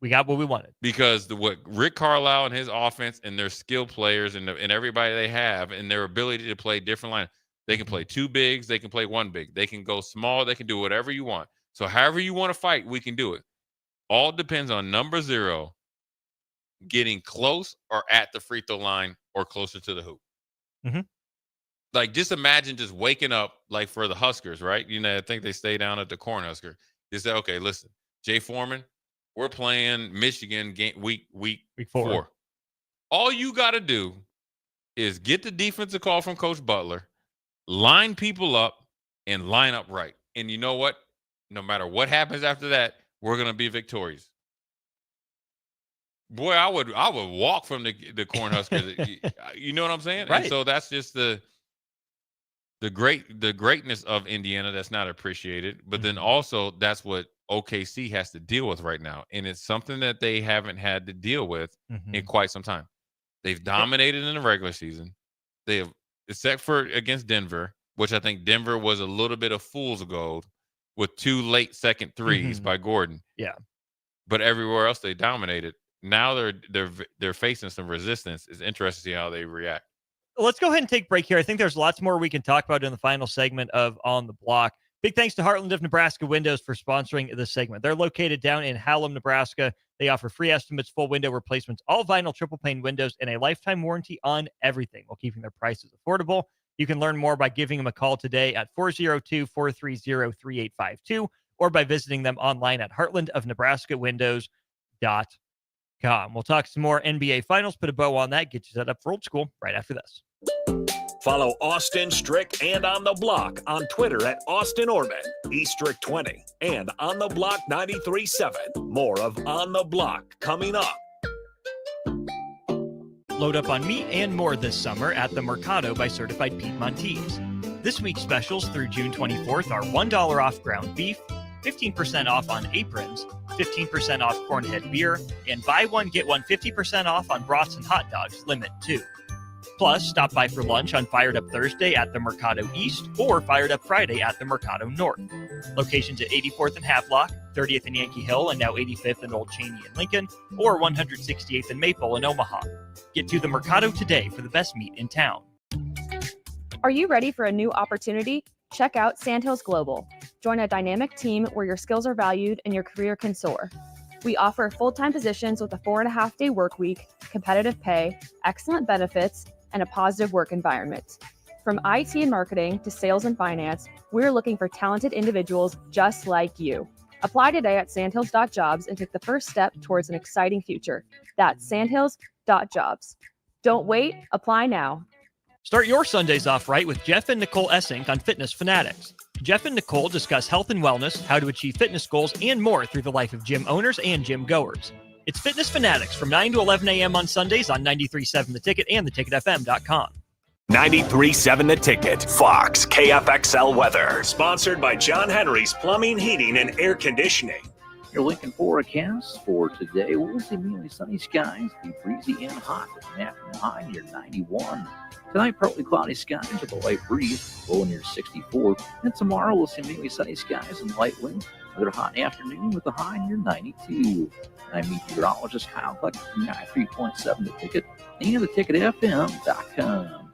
Speaker 4: We got what we wanted.
Speaker 5: Because what Rick Carlisle and his offense and their skill players and everybody they have and their ability to play different lines. They can play 2 bigs. They can play 1 big. They can go small. They can do whatever you want. So however you want to fight, we can do it. All depends on number 0 getting close or at the free throw line or closer to the hoop.
Speaker 4: Mm-hmm.
Speaker 5: Like, just imagine just waking up, like for the Huskers, right? I think they stay down at the Cornhusker. They say, okay, listen, Jay Foreman, we're playing Michigan week 4. All you got to do is get the defensive call from Coach Butler, line people up, and line up right. And you know what? No matter what happens after that, we're going to be victorious. Boy, I would walk from the Cornhuskers. You know what I'm saying?
Speaker 4: Right.
Speaker 5: And so that's just the greatness of Indiana that's not appreciated. But then also that's what OKC has to deal with right now. And it's something that they haven't had to deal with in quite some time. They've dominated in the regular season. They have, except for against Denver, which I think Denver was a little bit of fool's gold with 2 late second threes by Gordon.
Speaker 4: Yeah.
Speaker 5: But everywhere else they dominated. Now they're facing some resistance. It's interesting to see how they react.
Speaker 4: Let's go ahead and take a break here. I think there's lots more we can talk about in the final segment of On the Block. Big thanks to Heartland of Nebraska Windows for sponsoring this segment. They're located down in Hallam, Nebraska. They offer free estimates, full window replacements, all vinyl triple pane windows, and a lifetime warranty on everything while keeping their prices affordable. You can learn more by giving them a call today at 402-430-3852 or by visiting them online at heartlandofnebraskawindows.com. We'll talk some more NBA Finals, put a bow on that, get you set up for old school right after this.
Speaker 1: Follow Austin Strick and On the Block on Twitter at Austin Orman, eStrick20, and On the Block 93.7. More of On the Block coming up.
Speaker 4: Load up on meat and more this summer at the Mercado by Certified Piedmontese. This week's specials through June 24th are $1 off ground beef, 15% off on aprons, 15% off Cornhead beer, and buy one, get one 50% off on brats and hot dogs, limit 2. Plus, stop by for lunch on Fired Up Thursday at the Mercado East or Fired Up Friday at the Mercado North. Locations at 84th and Havelock, 30th and Yankee Hill, and now 85th and Old Cheney and Lincoln, or 168th and Maple in Omaha. Get to the Mercado today for the best meat in town.
Speaker 17: Are you ready for a new opportunity? Check out Sandhills Global. Join a dynamic team where your skills are valued and your career can soar. We offer full-time positions with a 4.5-day work week, competitive pay, excellent benefits, and a positive work environment. From IT and marketing to sales and finance, we're looking for talented individuals just like you. Apply today at sandhills.jobs and take the first step towards an exciting future. That's sandhills.jobs. Don't wait, apply now.
Speaker 4: Start your Sundays off right with Jeff and Nicole Essink on Fitness Fanatics. Jeff and Nicole discuss health and wellness, how to achieve fitness goals, and more through the life of gym owners and gym goers. It's Fitness Fanatics from 9 to 11 a.m. on Sundays on 93.7 The Ticket and theticketfm.com.
Speaker 1: 93.7 The Ticket, Fox, KFXL weather. Sponsored by John Henry's Plumbing, Heating, and Air Conditioning.
Speaker 18: Your Lincoln forecast for today. We'll see mainly sunny skies, be breezy and hot with an afternoon high near 91. Tonight, partly cloudy skies with a light breeze, low near 64. And tomorrow, we'll see mainly sunny skies and light wind. Another hot afternoon with a high near 92. I'm meteorologist Kyle Cluck from 93.7 The Ticket and theticketfm.com.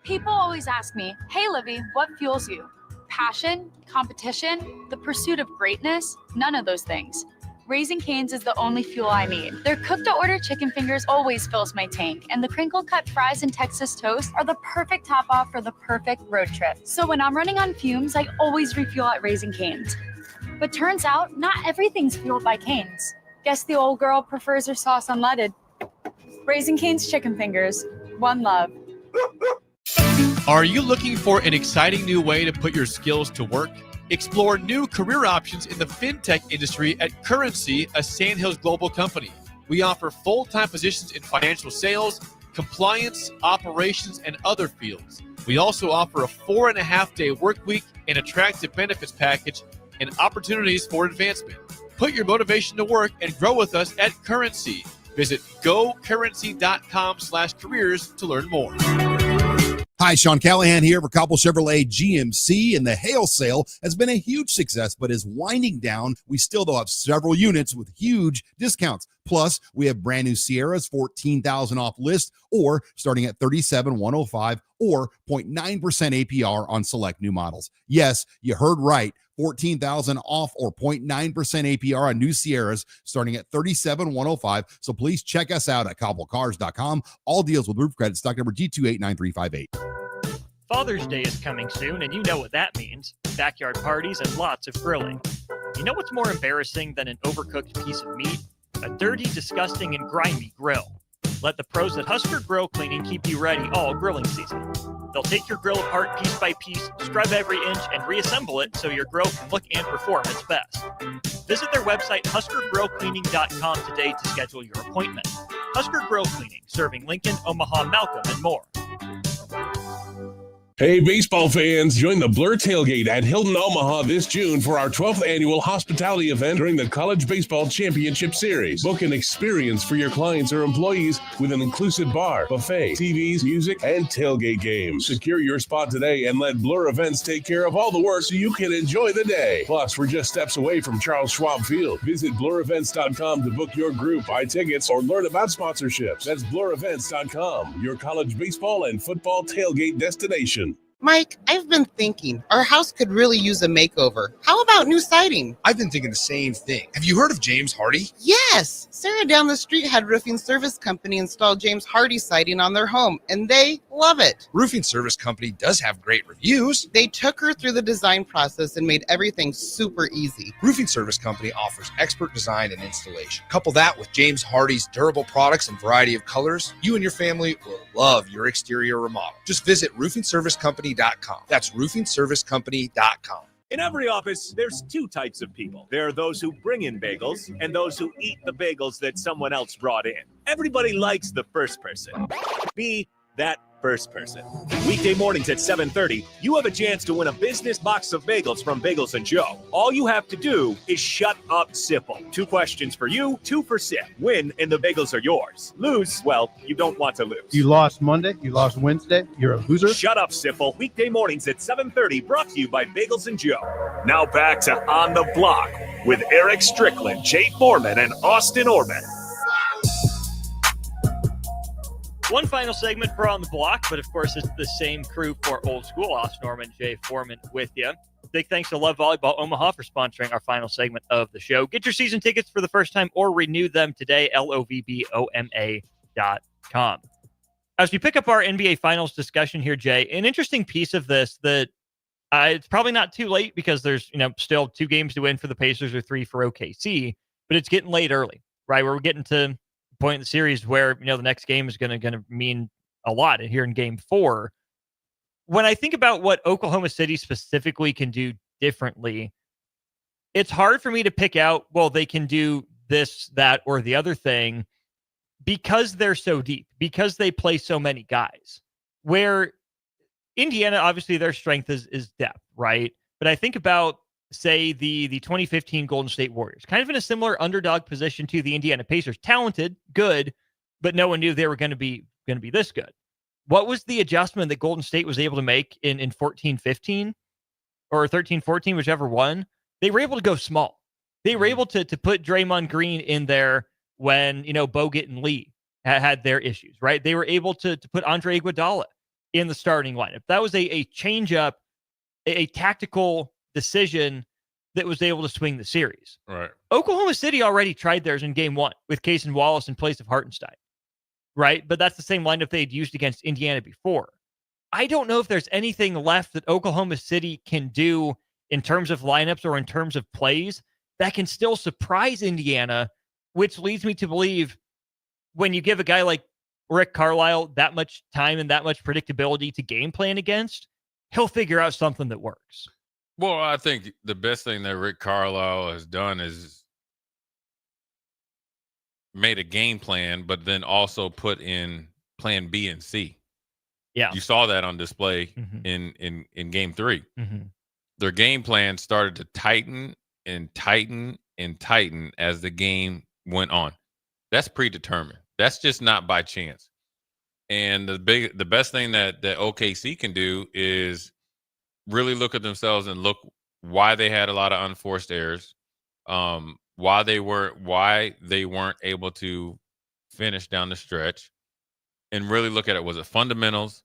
Speaker 19: People always ask me, hey, Livy, what fuels you? Passion, competition, the pursuit of greatness? None of those things. Raising Cane's is the only fuel I need. Their cooked-to-order chicken fingers always fills my tank, and the crinkle-cut fries and Texas toast are the perfect top-off for the perfect road trip. So when I'm running on fumes, I always refuel at Raising Cane's. But turns out, not everything's fueled by Cane's. Guess the old girl prefers her sauce unleaded. Raising Cane's chicken fingers. One love.
Speaker 20: Are you looking for an exciting new way to put your skills to work? Explore new career options in the fintech industry at Currency, a Sandhills Global company. We offer full-time positions in financial sales, compliance, operations, and other fields. We also offer a 4.5-day work week, an attractive benefits package, and opportunities for advancement. Put your motivation to work and grow with us at Currency. Visit gocurrency.com/careers to learn more.
Speaker 15: Hi, Sean Callahan here for Cobble Chevrolet GMC, and the hail sale has been a huge success, but is winding down. We still, though, have several units with huge discounts. Plus, we have brand new Sierras, $14,000 off list, or starting at $37,105, or 0.9% APR on select new models. Yes, you heard right. $14,000 off or 0.9% APR on new Sierras starting at $37,105. So please check us out at cobblecars.com. All deals with roof credit, stock number G289358.
Speaker 4: Father's Day is coming soon, and you know what that means. Backyard parties and lots of grilling. You know what's more embarrassing than an overcooked piece of meat? A dirty, disgusting, and grimy grill. Let the pros at Husker Grill Cleaning keep you ready all grilling season. They'll take your grill apart piece by piece, scrub every inch, and reassemble it so your grill can look and perform its best. Visit their website, huskergrillcleaning.com today to schedule your appointment. Husker Grill Cleaning, serving Lincoln, Omaha, Malcolm, and more.
Speaker 8: Hey, baseball fans, join the Blur Tailgate at Hilton Omaha this June for our 12th annual hospitality event during the College Baseball Championship Series. Book an experience for your clients or employees with an inclusive bar, buffet, TVs, music, and tailgate games. Secure your spot today and let Blur Events take care of all the work so you can enjoy the day. Plus, we're just steps away from Charles Schwab Field. Visit blurevents.com to book your group, buy tickets, or learn about sponsorships. That's blurevents.com, your college baseball and football tailgate destination.
Speaker 21: Mike, I've been thinking our house could really use a makeover. How about new siding?
Speaker 11: I've been thinking the same thing. Have you heard of James Hardy?
Speaker 21: Yes! Sarah down the street had Roofing Service Company install James Hardy siding on their home, and they love it.
Speaker 11: Roofing Service Company does have great reviews.
Speaker 21: They took her through the design process and made everything super easy.
Speaker 11: Roofing Service Company offers expert design and installation. Couple that with James Hardy's durable products and variety of colors, you and your family will love your exterior remodel. Just visit roofingservicecompany.com. That's roofingservicecompany.com.
Speaker 22: In every office, there's two types of people. There are those who bring in bagels and those who eat the bagels that someone else brought in. Everybody likes the first person. Be that first person. Weekday mornings at 7:30, you have a chance to win a business box of bagels from Bagels & Joe. All you have to do is shut up, Sipple. 2 questions for you, 2 for Sip. Win, and the bagels are yours. Lose, well, you don't want to lose.
Speaker 23: You lost Monday, you lost Wednesday, you're a loser.
Speaker 22: Shut up, Sipple. Weekday mornings at 7:30, brought to you by Bagels & Joe.
Speaker 1: Now back to On the Block with Eric Strickland, Jay Foreman, and Austin Orman.
Speaker 4: One final segment for On the Block, but of course it's the same crew for Old School. Austin Orman, Jay Foreman with you. Big thanks to Love Volleyball Omaha for sponsoring our final segment of the show. Get your season tickets for the first time or renew them today, lovboma.com. As we pick up our NBA Finals discussion here, Jay, an interesting piece of this that it's probably not too late because there's still 2 games to win for the Pacers or 3 for OKC, but it's getting late early, right? We're getting to point in the series where the next game is going to mean a lot here in game 4. When I think about what Oklahoma City specifically can do differently. It's hard for me to pick out, well, they can do this, that, or the other thing because they're so deep, because they play so many guys. Where Indiana, obviously, their strength is depth, right? But I think about, say, the 2015 Golden State Warriors, kind of in a similar underdog position to the Indiana Pacers. Talented, good, but no one knew they were going to be this good. What was the adjustment that Golden State was able to make in 14-15 or 13-14, whichever one? They were able to go small. They were able to put Draymond Green in there when, Bogut and Lee had their issues, right? They were able to put Andre Iguodala in the starting lineup. That was a change up, a tactical decision that was able to swing the series.
Speaker 5: Right.
Speaker 4: Oklahoma City already tried theirs in game 1 with Cason Wallace in place of Hartenstein, right? But that's the same lineup they had used against Indiana before. I don't know if there's anything left that Oklahoma City can do in terms of lineups or in terms of plays that can still surprise Indiana, which leads me to believe when you give a guy like Rick Carlisle that much time and that much predictability to game plan against, he'll figure out something that works.
Speaker 5: Well, I think the best thing that Rick Carlisle has done is made a game plan, but then also put in plan B and C.
Speaker 4: Yeah.
Speaker 5: You saw that on display in game 3. Their game plan started to tighten and tighten and tighten as the game went on. That's predetermined. That's just not by chance. And the best thing that OKC can do is really look at themselves and look why they had a lot of unforced errors, why they weren't able to finish down the stretch, and really look at it. Was it fundamentals?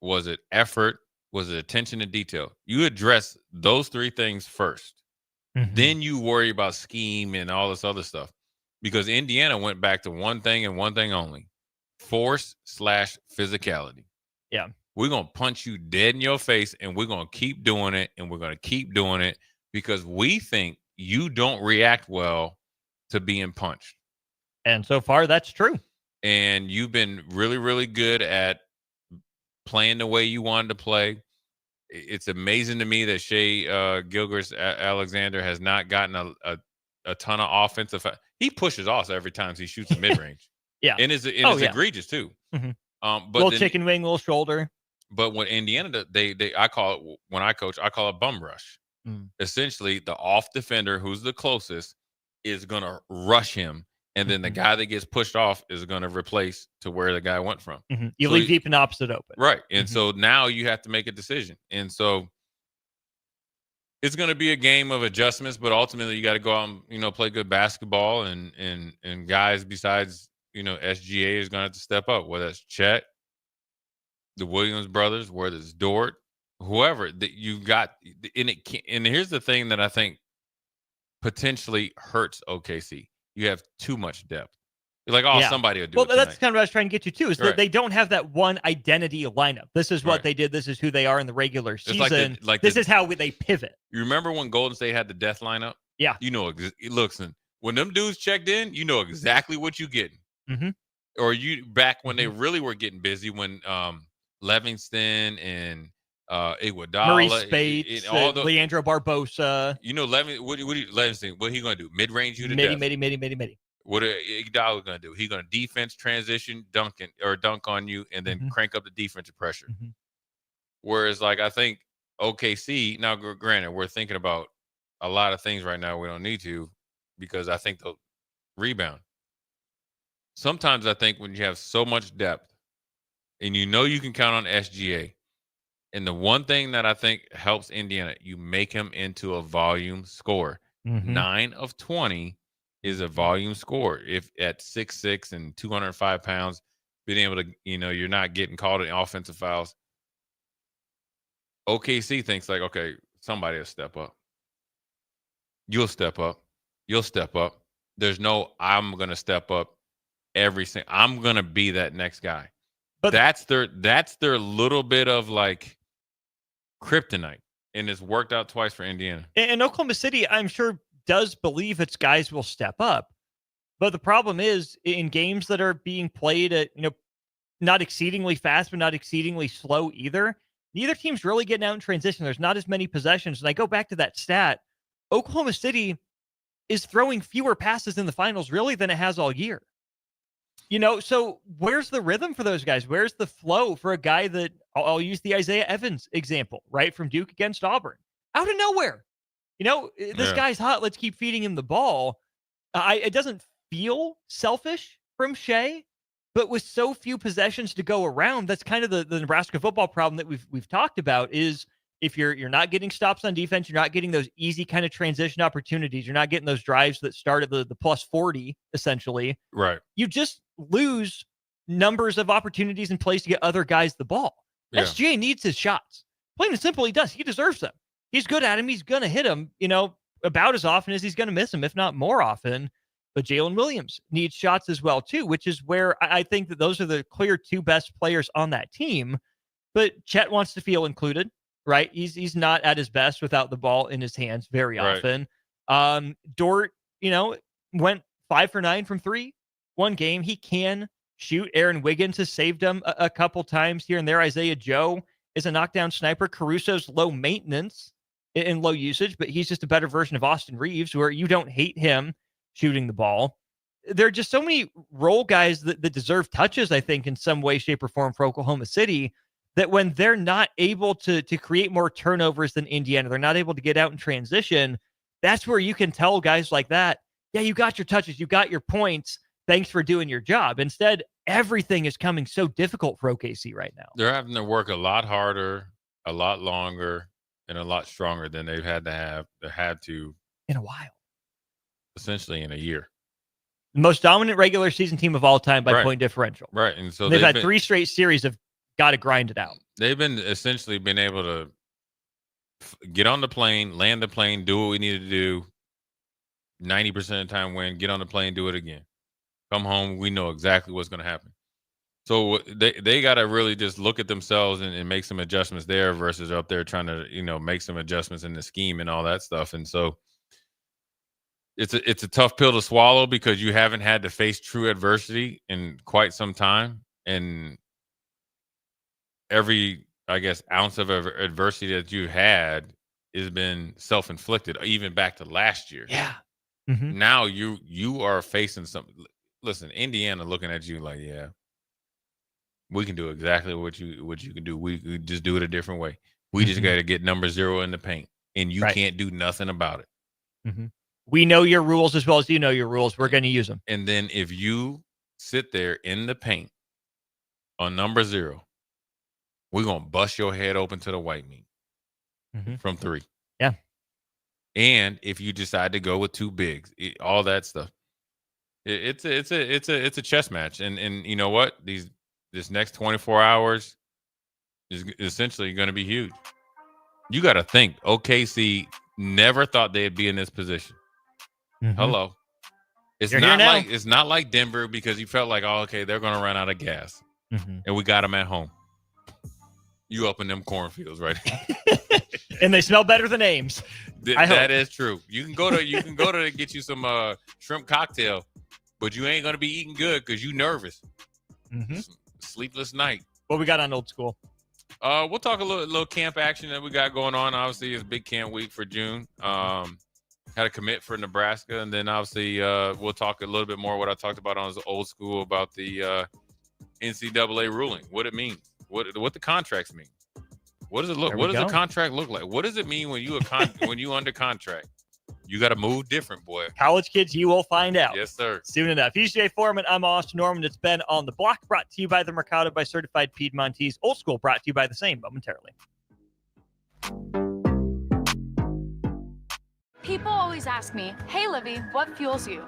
Speaker 5: Was it effort? Was it attention to detail? You address those 3 things first. Then you worry about scheme and all this other stuff. Because Indiana went back to one thing and one thing only: force/physicality.
Speaker 4: Yeah.
Speaker 5: We're going to punch you dead in your face, and we're going to keep doing it, and we're going to keep doing it because we think you don't react well to being punched.
Speaker 4: And so far, that's true.
Speaker 5: And you've been really, really good at playing the way you wanted to play. It's amazing to me that Shai Gilgeous-Alexander has not gotten a ton of offensive. He pushes off every time he shoots a mid-range.
Speaker 4: Yeah.
Speaker 5: And it's egregious, too. But
Speaker 4: little chicken wing, little shoulder.
Speaker 5: But when Indiana, I call it, when I coach, I call it bum rush. Essentially, the off defender who's the closest is going to rush him. And then the guy that gets pushed off is going to replace to where the guy went from.
Speaker 4: You leave deep and opposite open.
Speaker 5: Right. And so now you have to make a decision. And so it's going to be a game of adjustments, but ultimately you got to go out and, play good basketball and guys besides, SGA is going to have to step up, whether it's Chet, the Williams brothers, whether it's Dort, whoever that you got. And here's the thing that I think potentially hurts OKC. You have too much depth. You're like, somebody will do it.
Speaker 4: Well, that's
Speaker 5: tonight.
Speaker 4: kind of what I was trying to get you to, is that they don't have that one identity lineup. This is what they did. This is who they are in the regular season. This is how they pivot.
Speaker 5: You remember when Golden State had the death lineup?
Speaker 4: Yeah.
Speaker 5: When them dudes checked in, you know exactly what you're getting. Or back when they really were getting busy, when Livingston and Iguodala,
Speaker 4: Maurice Bates, Leandro Barbosa.
Speaker 5: Livingston, what he going to do? Mid-range you to
Speaker 4: Midi.
Speaker 5: death. What Iguodala going to do? He's going to defense transition, dunk on you, and then crank up the defensive pressure. Whereas, I think OKC, now granted, we're thinking about a lot of things right now we don't need to, because I think they'll rebound. Sometimes I think when you have so much depth and you can count on SGA, and the one thing that I think helps Indiana, you make him into a volume scorer. 9 of 20 is a volume scorer. If at 6'6" and 205 pounds, being able to, you're not getting called in offensive fouls. OKC thinks okay, somebody will step up. You'll step up. You'll step up. There's no, I'm going to step up I'm going to be that next guy. But that's their little bit of kryptonite, and it's worked out twice for Indiana.
Speaker 4: And Oklahoma City, I'm sure, does believe its guys will step up. But the problem is, in games that are being played at, not exceedingly fast, but not exceedingly slow either, neither team's really getting out in transition. There's not as many possessions. And I go back to that stat. Oklahoma City is throwing fewer passes in the finals really than it has all year. So where's the rhythm for those guys? Where's the flow for a guy that I'll use the Isaiah Evans example, right? From Duke against Auburn. Out of nowhere. This guy's hot. Let's keep feeding him the ball. It doesn't feel selfish from Shea, but with so few possessions to go around, that's kind of the Nebraska football problem that we've talked about is if you're not getting stops on defense, you're not getting those easy kind of transition opportunities, you're not getting those drives that start at the plus 40, essentially.
Speaker 5: Right.
Speaker 4: You just lose numbers of opportunities and plays to get other guys the ball.
Speaker 5: Yeah.
Speaker 4: SGA needs his shots. Plain and simple, he does. He deserves them. He's good at him. He's going to hit him, about as often as he's going to miss him, if not more often. But Jalen Williams needs shots as well, too, which is where I think that those are the clear two best players on that team. But Chet wants to feel included, right? He's not at his best without the ball in his hands very often. Dort, went 5 for 9 from 3 one game. He can shoot. Aaron Wiggins has saved him a couple times here and there. Isaiah Joe is a knockdown sniper. Caruso's low maintenance in low usage, but he's just a better version of Austin Reeves, where you don't hate him shooting the ball. There are just so many role guys that deserve touches, I think, in some way, shape, or form for Oklahoma City, that when they're not able to create more turnovers than Indiana, they're not able to get out in transition, that's where you can tell guys like that, yeah, you got your touches, you got your points, thanks for doing your job. Instead, everything is coming so difficult for OKC right now.
Speaker 5: They're having to work a lot harder, a lot longer, and a lot stronger than they've had to
Speaker 4: in a while.
Speaker 5: Essentially in a year.
Speaker 4: The most dominant regular season team of all time by point differential.
Speaker 5: Right. And so
Speaker 4: they've had 3 straight series of got to grind it out.
Speaker 5: They've been essentially been able to get on the plane, land the plane, do what we need to do. 90% of the time win, get on the plane, do it again. Come home, we know exactly what's going to happen. So they got to really just look at themselves and make some adjustments there versus up there trying to, make some adjustments in the scheme and all that stuff. And so it's a tough pill to swallow because you haven't had to face true adversity in quite some time. And every, I guess, ounce of adversity that you had has been self-inflicted, even back to last year.
Speaker 4: Yeah.
Speaker 5: Mm-hmm. Now you are facing something. Listen, Indiana looking at you like, yeah, we can do exactly what you can do. We just do it a different way. We just got to get number 0 in the paint, and you can't do nothing about it.
Speaker 4: Mm-hmm. We know your rules as well as you know your rules. We're going to use them.
Speaker 5: And then if you sit there in the paint on number 0, we're going to bust your head open to the white meat from 3.
Speaker 4: Yeah.
Speaker 5: And if you decide to go with 2 bigs, all that stuff, it's a chess match. And you know what? This next 24 hours is essentially going to be huge. You got to think OKC never thought they'd be in this position.
Speaker 4: Mm-hmm.
Speaker 5: Hello. It's not like Denver because you felt like, oh, okay, they're going to run out of gas.
Speaker 4: Mm-hmm.
Speaker 5: And we got them at home. You up in them cornfields, right?
Speaker 4: And they smell better than Ames.
Speaker 5: That is true. You can go to get you some shrimp cocktail, but you ain't going to be eating good because you nervous.
Speaker 4: Mm-hmm.
Speaker 5: Sleepless night.
Speaker 4: What we got on Old School?
Speaker 5: We'll talk a little camp action that we got going on. Obviously, it's big camp week for June. Had a commit for Nebraska, and then obviously we'll talk a little bit more what I talked about on Old School about the NCAA ruling, what it means, what the contracts mean. What does it look? What does the contract look like? What does it mean when you when you under contract? You got to move different, boy.
Speaker 4: College kids, you will find out.
Speaker 5: Yes, sir.
Speaker 4: Soon enough. He's Jay Foreman. I'm Austin Norman. It's been On the Block, brought to you by the Mercado by Certified Piedmontese. Old School, brought to you by the same momentarily.
Speaker 19: People always ask me, hey, Livy, what fuels you?